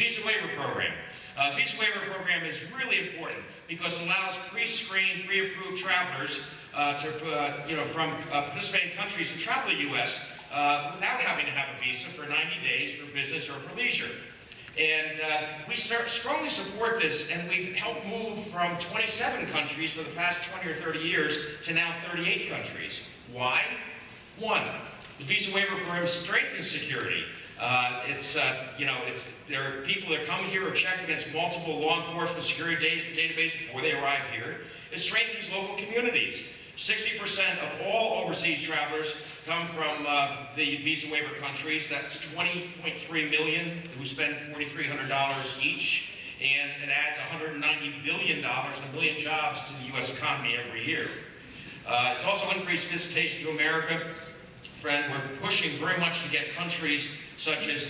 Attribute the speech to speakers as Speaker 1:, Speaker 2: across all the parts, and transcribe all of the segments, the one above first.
Speaker 1: Visa waiver program. Visa waiver program is really important because it allows pre-screened, pre-approved travelers from participating countries to travel to the U.S. Without having to have a visa for 90 days for business or for leisure. And we strongly support this, and we've helped move from 27 countries for the past 20 or 30 years to now 38 countries. Why? One, the visa waiver program strengthens security. There are people that come here or check against multiple law enforcement security databases before they arrive here. It strengthens local communities. 60% of all overseas travelers come from the visa waiver countries. That's 20.3 million who spend $4,300 each, and it adds $190 billion and a million jobs to the U.S. economy every year. It's also increased visitation to America. Friend, we're pushing very much to get countries such as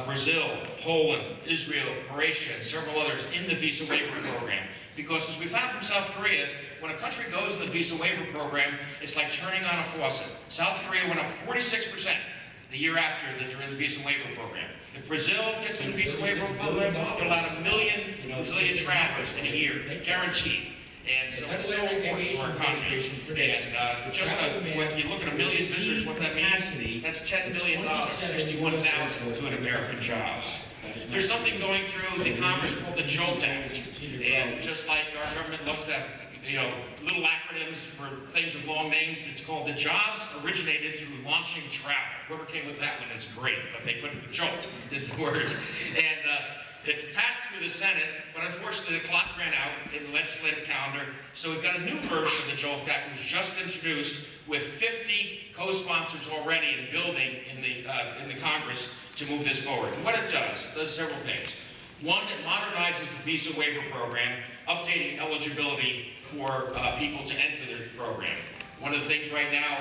Speaker 1: Brazil, Poland, Israel, Croatia, and several others in the visa waiver program. Because as we found from South Korea, when a country goes in the visa waiver program, it's like turning on a faucet. South Korea went up 46% the year after that they're in the visa waiver program. If Brazil gets in the visa waiver program, they'll allow 1 million Brazilian travelers in a year, guaranteed. And so it's so important to our economy. And when you look at 1 million visitors, what that means, that's $10 million, 61,000 good American jobs. There's something going through the Congress called the JOLT Act. And just like our government loves to have, little acronyms for things with long names, it's called the Jobs Originated Through Launching Travel. Whoever came with that one is great, but they put the JOLT is the words. And it passed through the Senate, but unfortunately the clock ran out in the legislative calendar, so we've got a new version of the JOLT Act, which was just introduced with 50 co-sponsors already in building in the Congress to move this forward. And what it does several things. One, it modernizes the visa waiver program, updating eligibility for people to enter the program. One of the things right now,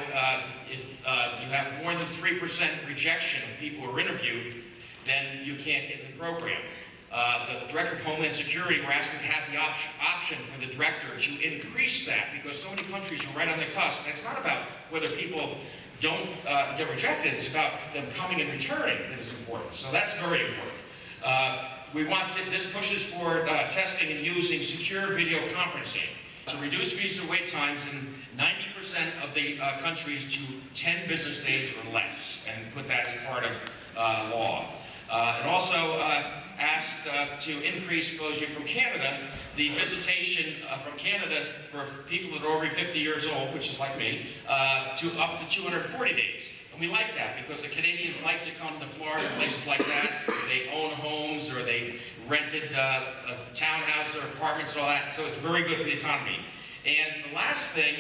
Speaker 1: if you have more than 3% rejection of people who are interviewed, then you can't get in the program. The Director of Homeland Security, we're asking to have the option for the Director to increase that because so many countries are right on the cusp. And it's not about whether people don't get rejected, it's about them coming and returning that is important. So that's very important. This pushes for testing and using secure video conferencing to reduce visa wait times in 90% of the countries to 10 business days or less, and put that as part of law. It also asked to increase exposure from Canada, the visitation from Canada for people that are over 50 years old, which is like me, to up to 240 days. And we like that because the Canadians like to come to Florida, places like that. They own homes or they rented townhouses or apartments and all that, so it's very good for the economy. And the last thing,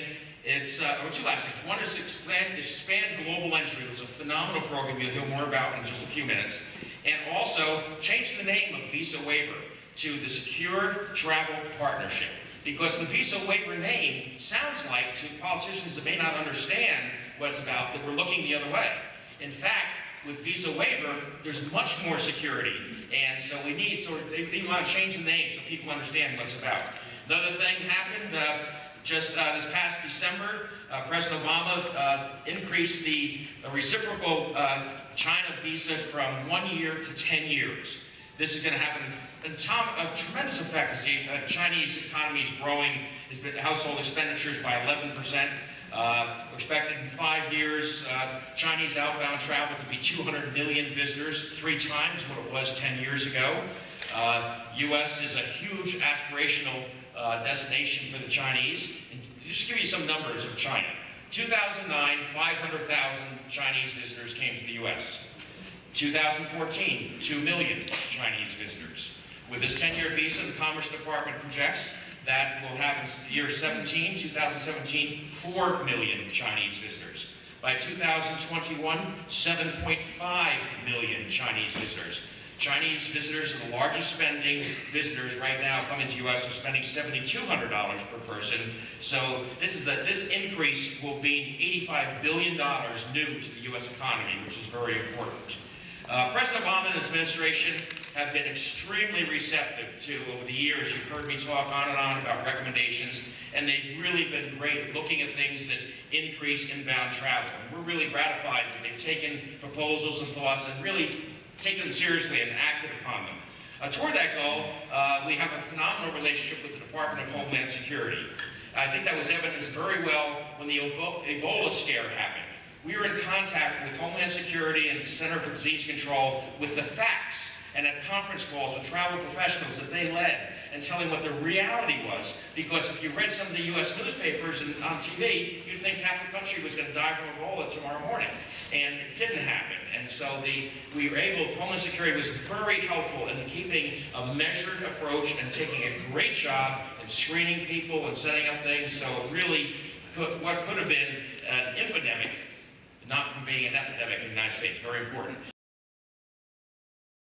Speaker 1: or two last things. One is expand global entry. It's a phenomenal program you'll hear more about in just a few minutes. And also change the name of Visa Waiver to the Secure Travel Partnership. Because the Visa Waiver name sounds like, to politicians that may not understand what it's about, that we're looking the other way. In fact, with Visa Waiver, there's much more security. And so we need they want to change the name so people understand what it's about. Another thing happened just this past December. President Obama increased the reciprocal China visa from 1 year to 10 years. This is going to have a tremendous effect as the Chinese economy is growing, household expenditures by 11%. We're expecting in 5 years Chinese outbound travel to be 200 million visitors, 3 times what it was 10 years ago. U.S. is a huge aspirational destination for the Chinese. And just to give you some numbers of China. 2009, 500,000 Chinese visitors came to the U.S. 2014, 2 million Chinese visitors. With this 10-year visa, the Commerce Department projects that we'll have in year 2017, 4 million Chinese visitors. By 2021, 7.5 million Chinese visitors. Chinese visitors are the largest spending visitors right now coming to the U.S. are spending $7,200 per person. So this increase will be $85 billion new to the U.S. economy, which is very important. President Obama and his administration have been extremely receptive to, over the years, you've heard me talk on and on about recommendations, and they've really been great at looking at things that increase inbound travel. And we're really gratified that they've taken proposals and thoughts and really taken them seriously and acted upon them. Toward that goal, we have a phenomenal relationship with the Department of Homeland Security. I think that was evidenced very well when the Ebola scare happened. We were in contact with Homeland Security and Center for Disease Control with the facts, and at conference calls with travel professionals that they led, and telling what the reality was. Because if you read some of the U.S. newspapers and on TV, you'd think half the country was going to die from Ebola tomorrow morning. And it didn't happen. And so we were able, Homeland Security was very helpful in keeping a measured approach and taking a great job in screening people and setting up things. So really, what could have been an infodemic, not from being an epidemic in the United States, very important.